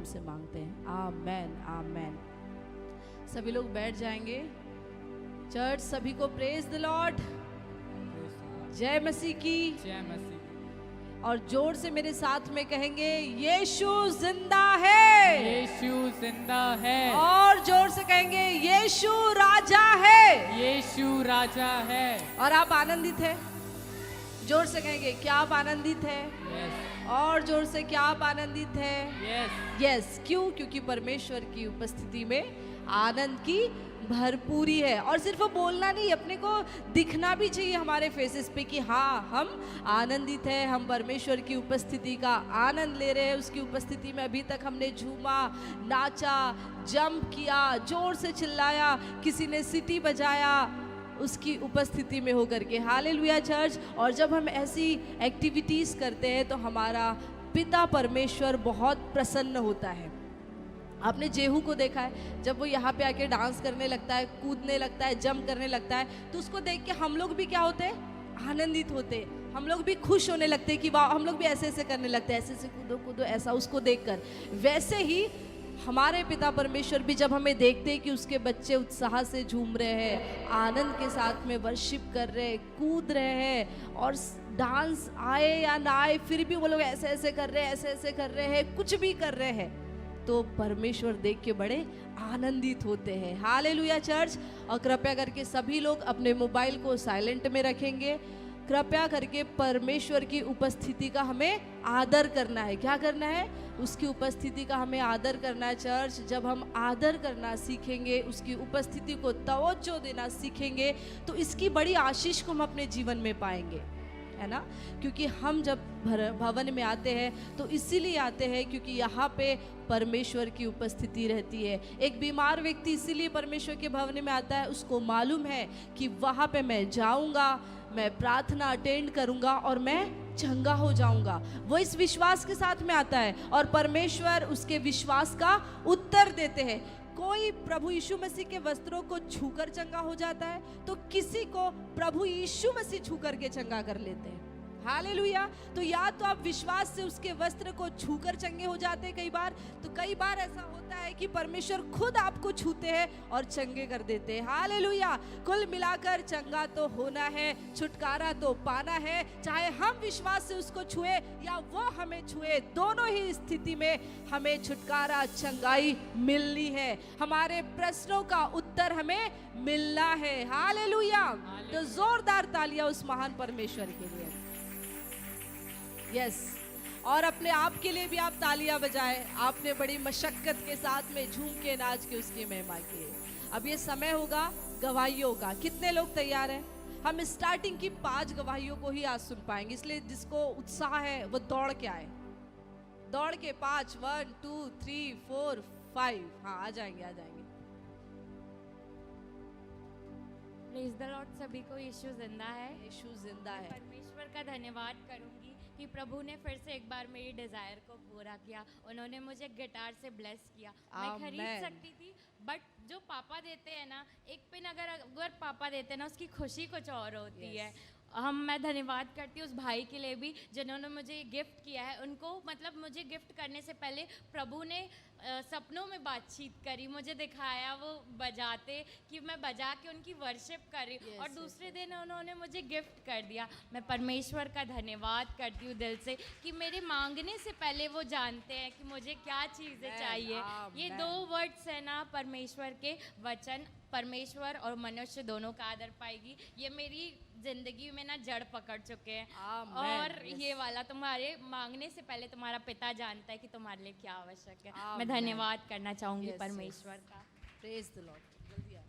से मांगते हैं, आमेन आमेन। सभी लोग बैठ जाएंगे। चर्च सभी को प्रेज द लॉर्ड, जय मसीह की। जय मसीह। और जोर से मेरे साथ में कहेंगे, यीशु जिंदा है, यीशु जिंदा है। और जोर से कहेंगे, यीशु राजा है, यीशु राजा है। और आप आनंदित हैं? जोर से कहेंगे, क्या आप आनंदित हैं? यस और जोर से, क्या आप आनंदित हैं? यस। यस। क्यों? क्योंकि परमेश्वर की उपस्थिति में आनंद की भरपूरी है। और सिर्फ वो बोलना नहीं, अपने को दिखना भी चाहिए हमारे फेसेस पे कि हाँ, हम आनंदित हैं, हम परमेश्वर की उपस्थिति का आनंद ले रहे हैं। उसकी उपस्थिति में अभी तक हमने झूमा, नाचा, जंप किया, जोर से चिल्लाया, किसी ने सीटी बजाया, उसकी उपस्थिति में होकर के। Hallelujah church. और जब हम ऐसी एक्टिविटीज़ करते हैं तो हमारा पिता परमेश्वर बहुत प्रसन्न होता है। आपने जेहू को देखा है, जब वो यहाँ पे आके डांस करने लगता है, कूदने लगता है, जंप करने लगता है, तो उसको देख के हम लोग भी क्या होते हैं? आनंदित होते हैं। हम लोग भी खुश होने लगते हैं कि वाह, हम लोग भी ऐसे ऐसे करने लगते हैं, ऐसे ऐसे कूदो कूदो, ऐसा उसको देखकर। वैसे ही हमारे पिता परमेश्वर भी जब हमें देखते हैं कि उसके बच्चे उत्साह से झूम रहे हैं, आनंद के साथ में वर्शिप कर रहे हैं, कूद रहे हैं, और डांस आए या ना आए फिर भी वो लोग ऐसे ऐसे कर रहे हैं, ऐसे ऐसे कर रहे हैं, कुछ भी कर रहे हैं, तो परमेश्वर देख के बड़े आनंदित होते हैं। Hallelujah church. और कृपया करके सभी लोग अपने मोबाइल को साइलेंट में रखेंगे। कृपया करके परमेश्वर की उपस्थिति का हमें आदर करना है। क्या करना है? उसकी उपस्थिति का हमें आदर करना है चर्च। जब हम आदर करना सीखेंगे, उसकी उपस्थिति को तवज्जो देना सीखेंगे, तो इसकी बड़ी आशीष को हम अपने जीवन में पाएंगे, है ना। क्योंकि हम जब भवन में आते हैं तो इसीलिए आते हैं क्योंकि यहाँ पे परमेश्वर की उपस्थिति रहती है। एक बीमार व्यक्ति इसीलिए परमेश्वर के भवन में आता है, उसको मालूम है कि वहाँ पे मैं जाऊँगा, मैं प्रार्थना अटेंड करूँगा और मैं चंगा हो जाऊँगा। वो इस विश्वास के साथ में आता है और परमेश्वर उसके विश्वास का उत्तर देते हैं। कोई प्रभु यीशु मसीह के वस्त्रों को छूकर चंगा हो जाता है, तो किसी को प्रभु यीशु मसीह छूकर के चंगा कर लेते हैं। हालेलुया। तो या तो आप विश्वास से उसके वस्त्र को छूकर चंगे हो जाते हैं कई बार, तो कई बार ऐसा होता है कि परमेश्वर खुद आपको छूते हैं और चंगे कर देते हैं। हालेलुया। कुल मिलाकर चंगा तो होना है, छुटकारा तो पाना है, चाहे हम विश्वास से उसको छुए या वो हमें छुए, दोनों ही स्थिति में हमें छुटकारा, चंगाई मिलनी है। हमारे प्रश्नों का उत्तर हमें मिलना है। हालेलुया। तो जोरदार तालियां उस महान परमेश्वर के लिए। यस। और अपने आप के लिए भी आप तालियां बजाएं। आपने बड़ी मशक्कत के साथ में झूम के नाच के उसकी महिमा की है। अब ये समय होगा गवाहियों का। कितने लोग तैयार हैं? हम स्टार्टिंग की 5 गवाहियों को ही आज सुन पाएंगे, इसलिए जिसको उत्साह है वो दौड़ के आए। दौड़ के 5, 1 2 3 4 5। हाँ, आ जाएंगे, आ जाएंगे। Praise the Lord. सभी को यीशु जिंदा है। यीशु जिंदा है। परमेश्वर का धन्यवाद करूंगी कि प्रभु ने फिर से एक बार मेरी डिजायर को पूरा किया। उन्होंने मुझे गिटार से ब्लेस किया। मैं खरीद सकती थी, बट जो पापा देते हैं ना, एक पिन अगर पापा देते हैं ना, उसकी खुशी कुछ और होती है। मैं धन्यवाद करती हूँ उस भाई के लिए भी जिन्होंने मुझे गिफ्ट किया है। उनको मतलब मुझे गिफ्ट करने से पहले प्रभु ने सपनों में बातचीत करी, मुझे दिखाया वो बजाते कि मैं बजा के उनकी वर्शिप कर रही हूँ, और दूसरे दिन उन्होंने मुझे गिफ्ट कर दिया। मैं परमेश्वर का धन्यवाद करती हूँ दिल से कि मेरे मांगने से पहले वो जानते हैं कि मुझे क्या चीज़ें चाहिए। ये 2 वर्ड्स है ना परमेश्वर के वचन, परमेश्वर और मनुष्य दोनों का आदर पाएगी, ये मेरी जिंदगी में ना जड़ पकड़ चुके हैं। और ये वाला तुम्हारे मांगने से पहले तुम्हारा पिता जानता है कि तुम्हारे लिए क्या आवश्यक है। मैं धन्यवाद करना चाहूंगी परमेश्वर का। Praise the Lord. जल्दी आओ।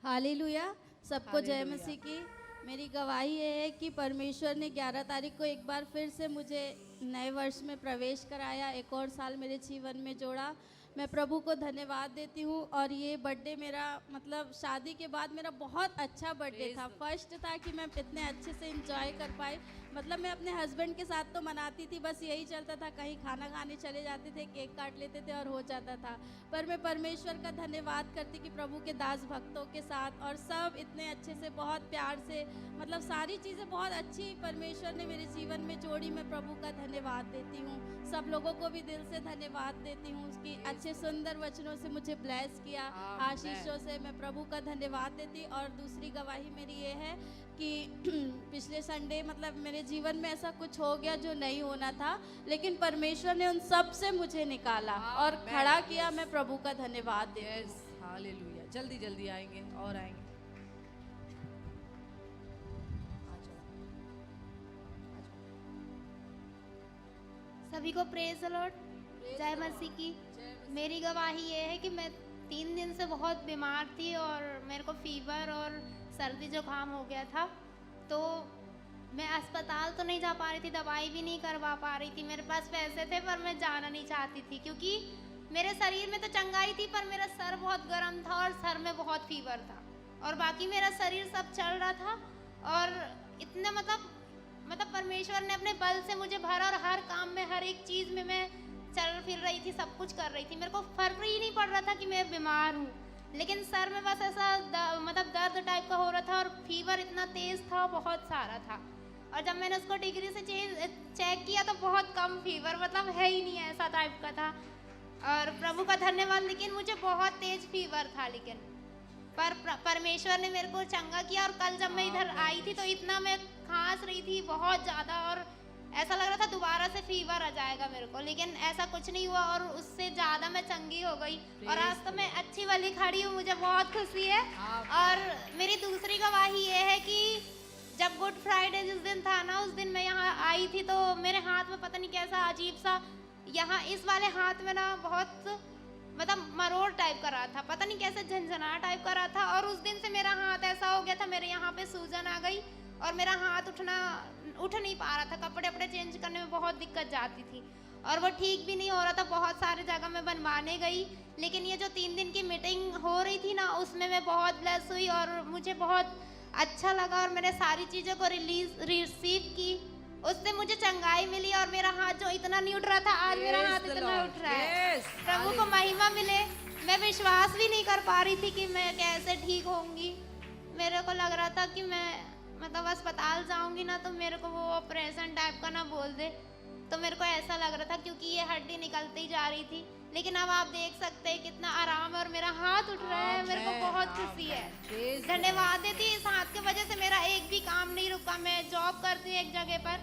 हालेलुया। सबको जय मसीह की। मेरी गवाही ये है कि परमेश्वर ने 11 तारीख को एक बार फिर से मुझे नए वर्ष में प्रवेश कराया, एक और साल मेरे जीवन में जोड़ा। मैं प्रभु को धन्यवाद देती हूँ। और ये बर्थडे मेरा मतलब शादी के बाद मेरा बहुत अच्छा बर्थडे था। फर्स्ट था कि मैं इतने अच्छे से एंजॉय कर पाई। मतलब मैं अपने हस्बैंड के साथ तो मनाती थी, बस यही चलता था, कहीं खाना खाने चले जाते थे, केक काट लेते थे और हो जाता था। पर मैं परमेश्वर का धन्यवाद करती कि प्रभु के दास भक्तों के साथ और सब इतने अच्छे से, बहुत प्यार से, मतलब सारी चीज़ें बहुत अच्छी परमेश्वर ने मेरे जीवन में जोड़ी। मैं प्रभु का धन्यवाद देती हूँ, सब लोगों को भी दिल से धन्यवाद देती हूँ, उसकी अच्छे सुंदर वचनों से मुझे ब्लेस किया, आशीषों से मैं प्रभु का धन्यवाद देती। और दूसरी गवाही मेरी ये है कि पिछले संडे मतलब मेरे जीवन में ऐसा कुछ हो गया जो नहीं होना था, लेकिन परमेश्वर ने उन सब से मुझे निकाला और खड़ा किया। मैं प्रभु का धन्यवाद देती हूँ। Yes, hallelujah. जल्दी जल्दी आएंगे और आएंगे। सभी को प्रेज द लॉर्ड, जय मसीह की। मेरी गवाही ये है कि मैं 3 दिन से बहुत बीमार थी और मेरे को फीवर और सर्दी जुकाम हो गया था। तो मैं अस्पताल तो नहीं जा पा रही थी, दवाई भी नहीं करवा पा रही थी। मेरे पास पैसे थे पर मैं जाना नहीं चाहती थी, क्योंकि मेरे शरीर में तो चंगाई थी पर मेरा सर बहुत गर्म था और सर में बहुत फीवर था, और बाकी मेरा शरीर सब चल रहा था। और इतना मतलब परमेश्वर ने अपने बल से मुझे भरा और हर काम में, हर एक चीज़ में मैं चल फिर रही थी, सब कुछ कर रही थी। मेरे को फर्क ही नहीं पड़ रहा था कि मैं बीमार हूँ, लेकिन सर में बस ऐसा दर्द टाइप का हो रहा था और फीवर इतना तेज़ था, बहुत सारा था। और जब मैंने उसको डिग्री से चेक किया तो बहुत कम फीवर, मतलब है ही नहीं, ऐसा टाइप का था। और प्रभु का धन्यवाद, लेकिन मुझे बहुत तेज़ फीवर था, लेकिन परमेश्वर ने मेरे को चंगा किया। और कल जब मैं इधर आई थी तो इतना मैं खांस रही थी बहुत ज़्यादा, और ऐसा लग रहा था दोबारा से फीवर आ जाएगा मेरे को, लेकिन ऐसा कुछ नहीं हुआ और उससे ज़्यादा मैं चंगी हो गई। और आज तो मैं अच्छी वाली खड़ी हूँ, मुझे बहुत खुशी है। और मेरी दूसरी गवाही ये है कि जब गुड फ्राइडे जिस दिन था ना, उस दिन मैं यहाँ आई थी तो मेरे हाथ में पता नहीं कैसा अजीब सा, यहाँ इस वाले हाथ में ना बहुत मरोड़ टाइप का रहा था, पता नहीं कैसे झंझना टाइप का रहा था। और उस दिन से मेरा हाथ ऐसा हो गया था, मेरे यहाँ पे सूजन आ गई और मेरा हाथ उठ नहीं पा रहा था, कपड़े वपड़े चेंज करने में बहुत दिक्कत जाती थी और वो ठीक भी नहीं हो रहा था। बहुत सारे जगह मैं बनवाने गई, लेकिन ये जो 3 दिन की मीटिंग हो रही थी ना, उसमें मैं बहुत ब्लेस हुई और मुझे बहुत अच्छा लगा और मैंने सारी चीज़ों को रिसीव की, उससे मुझे चंगाई मिली और मेरा हाथ जो इतना नहीं उठ रहा था, आज मेरा हाथ इतना उठ रहा है। प्रभु को महिमा मिले। मैं विश्वास भी नहीं कर पा रही थी कि मैं कैसे ठीक होंगी। मेरे को लग रहा था कि मैं अस्पताल जाऊंगी ना तो मेरे को वो ऑपरेशन टाइप का ना बोल दे, तो मेरे को ऐसा लग रहा था, क्योंकि ये हड्डी निकलती ही जा रही थी। लेकिन अब आप देख सकते हैं कितना आराम है और मेरा हाथ उठ रहा है, मेरे को बहुत खुशी है। धन्यवाद देती हूँ, इस हाथ की वजह से मेरा एक भी काम नहीं रुका। मैं जॉब करती हूँ एक जगह पर,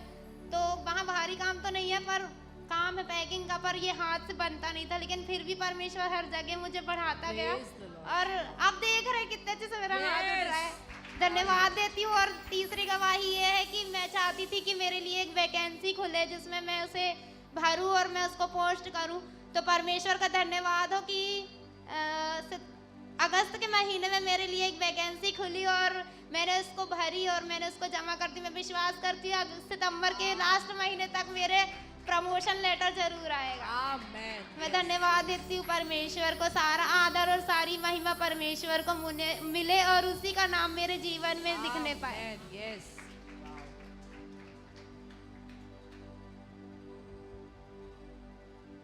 तो वहाँ भारी काम तो नहीं है पर काम है पैकिंग का, पर ये हाथ से बनता नहीं था, लेकिन फिर भी परमेश्वर हर जगह मुझे बढ़ाता गया और अब देख रहे हैं कितने अच्छे से मेरा हाथ उठ रहा है। धन्यवाद देती हूँ। और तीसरी गवाही ये है कि मैं चाहती थी कि मेरे लिए एक वैकेंसी खुले जिसमें मैं उसे भरूँ और मैं उसको पोस्ट करूँ। तो परमेश्वर का धन्यवाद हो कि अगस्त के महीने में मेरे लिए एक वैकेंसी खुली और मैंने उसको भरी और मैंने उसको जमा कर दी। मैं विश्वास करती हूँ सितंबर के लास्ट महीने तक मेरे प्रमोशन लेटर जरूर आएगा। आमेन। मैं धन्यवाद देती हूँ परमेश्वर को। सारा आदर और सारी महिमा परमेश्वर को मिले और उसी का नाम मेरे जीवन में दिखने पाए। यस।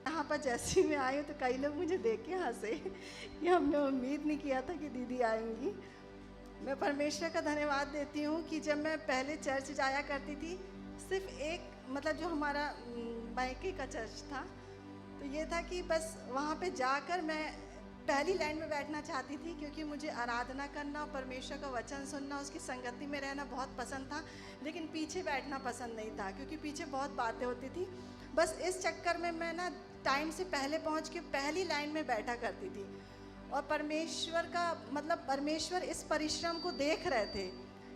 यहाँ पर जैसे ही मैं आई हूँ तो कई लोग मुझे देख के हंसे कि हमने उम्मीद नहीं किया था कि दीदी आएंगी। मैं परमेश्वर का धन्यवाद देती हूँ कि जब मैं पहले चर्च जाया करती थी, सिर्फ एक जो हमारा मायके का चर्च था, तो ये था कि बस वहाँ पे जाकर मैं पहली लाइन में बैठना चाहती थी, क्योंकि मुझे आराधना करना, परमेश्वर का वचन सुनना, उसकी संगति में रहना बहुत पसंद था। लेकिन पीछे बैठना पसंद नहीं था, क्योंकि पीछे बहुत बातें होती थी। बस इस चक्कर में मैं ना टाइम से पहले पहुंच के पहली लाइन में बैठा करती थी। और परमेश्वर का परमेश्वर इस परिश्रम को देख रहे थे,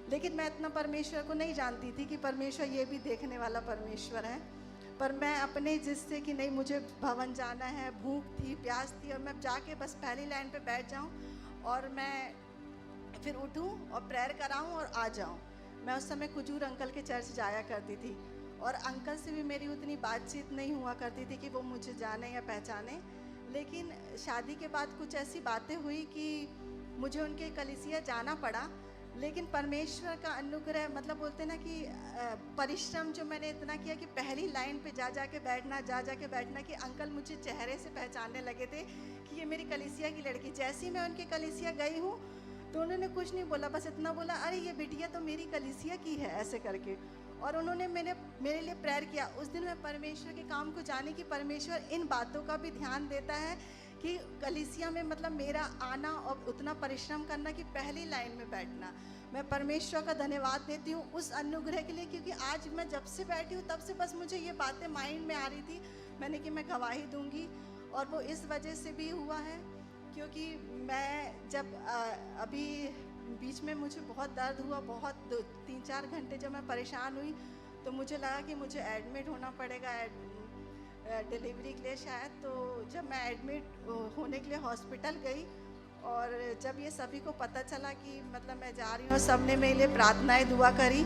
लेकिन मैं इतना परमेश्वर को नहीं जानती थी कि परमेश्वर ये भी देखने वाला परमेश्वर है। पर मैं अपने जिससे कि नहीं, मुझे भवन जाना है, भूख थी, प्यास थी, और मैं जाके बस पहली लाइन पे बैठ जाऊं और मैं फिर उठूं और प्रेयर कराऊं और आ जाऊं। मैं उस समय कुजूर अंकल के चर्च जाया करती थी और अंकल से भी मेरी उतनी बातचीत नहीं हुआ करती थी कि वो मुझे जाने या पहचाने। लेकिन शादी के बाद कुछ ऐसी बातें हुई कि मुझे उनके कलीसिया जाना पड़ा, लेकिन परमेश्वर का अनुग्रह मतलब बोलते ना कि परिश्रम जो मैंने इतना किया कि पहली लाइन पे जा जा के बैठना कि अंकल मुझे चेहरे से पहचानने लगे थे कि ये मेरी कलीसिया की लड़की। जैसे ही मैं उनके कलीसिया गई हूँ तो उन्होंने कुछ नहीं बोला, बस इतना बोला, अरे ये बिटिया तो मेरी कलीसिया की है, ऐसे करके। और उन्होंने मेरे लिए प्रेयर किया। उस दिन मैं परमेश्वर के काम को जाने कि परमेश्वर इन बातों का भी ध्यान देता है कि कलीसिया में मतलब मेरा आना और उतना परिश्रम करना कि पहली लाइन में बैठना। मैं परमेश्वर का धन्यवाद देती हूँ उस अनुग्रह के लिए, क्योंकि आज मैं जब से बैठी हूँ तब से बस मुझे ये बातें माइंड में आ रही थी। मैंने कि मैं गवाही दूंगी, और वो इस वजह से भी हुआ है क्योंकि मैं जब अभी बीच में मुझे बहुत दर्द हुआ, बहुत 3-4 घंटे जब मैं परेशान हुई तो मुझे लगा कि मुझे एडमिट होना पड़ेगा डिलीवरी के लिए शायद। तो जब मैं एडमिट होने के लिए हॉस्पिटल गई और जब ये सभी को पता चला कि मतलब मैं जा रही हूँ, सब ने मेरे लिए प्रार्थनाएं दुआ करी,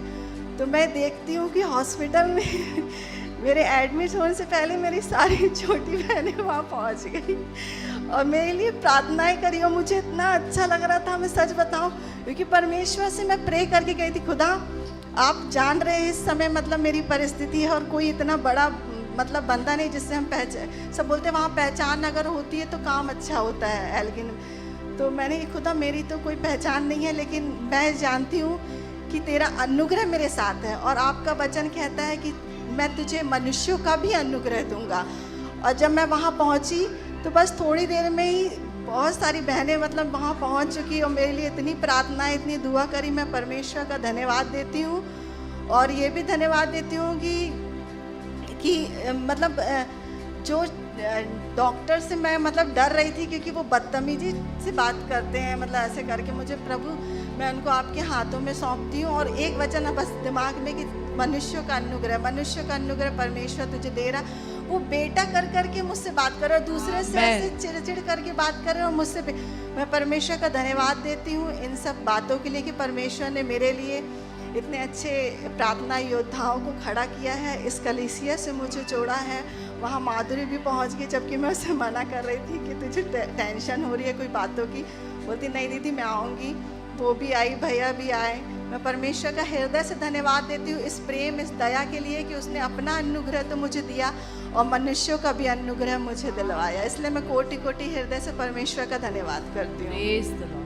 तो मैं देखती हूँ कि हॉस्पिटल में मेरे एडमिट होने से पहले मेरी सारी छोटी बहनें वहाँ पहुँच गई और मेरे लिए प्रार्थनाएं करी। और मुझे इतना अच्छा लग रहा था, मैं सच बताऊँ, क्योंकि परमेश्वर से मैं प्रे करके गई थी, खुदा आप जान रहे हैं इस समय मतलब मेरी परिस्थिति है और कोई इतना बड़ा मतलब बंदा नहीं जिससे हम सब बोलते हैं वहाँ पहचान अगर होती है तो काम अच्छा होता है एल्गिन। तो मैंने ये खुदा मेरी तो कोई पहचान नहीं है, लेकिन मैं जानती हूँ कि तेरा अनुग्रह मेरे साथ है और आपका वचन कहता है कि मैं तुझे मनुष्यों का भी अनुग्रह दूंगा। और जब मैं वहाँ पहुँची तो बस थोड़ी देर में ही बहुत सारी बहनें मतलब वहाँ पहुँच चुकी और मेरे लिए इतनी प्रार्थनाएं, इतनी दुआ करी। मैं परमेश्वर का धन्यवाद देती हूँ और ये भी धन्यवाद देती हूँ कि मतलब जो डॉक्टर से मैं मतलब डर रही थी क्योंकि वो बदतमीजी से बात करते हैं, मतलब ऐसे करके, मुझे प्रभु मैं उनको आपके हाथों में सौंपती हूँ। और एक वचन है बस दिमाग में कि मनुष्यों का अनुग्रह परमेश्वर तुझे दे रहा। वो बेटा कर के मुझसे बात कर रहे और दूसरे से ऐसे चिड़चिड़ करके बात कर रहे और मुझसे मैं परमेश्वर का धन्यवाद देती हूँ इन सब बातों के लिए कि परमेश्वर ने मेरे लिए इतने अच्छे प्रार्थना योद्धाओं को खड़ा किया है, इस कलीसिया से मुझे जोड़ा है। वहाँ माधुरी भी पहुँच गई, जबकि मैं उसे मना कर रही थी कि तुझे टेंशन हो रही है कोई बातों की। बोलती नहीं दीदी मैं आऊँगी, वो भी आई, भैया भी आए। मैं परमेश्वर का हृदय से धन्यवाद देती हूँ इस प्रेम, इस दया के लिए कि उसने अपना अनुग्रह तो मुझे दिया और मनुष्यों का भी अनुग्रह मुझे दिलवाया। इसलिए मैं कोटि कोटि हृदय से परमेश्वर का धन्यवाद करती हूँ।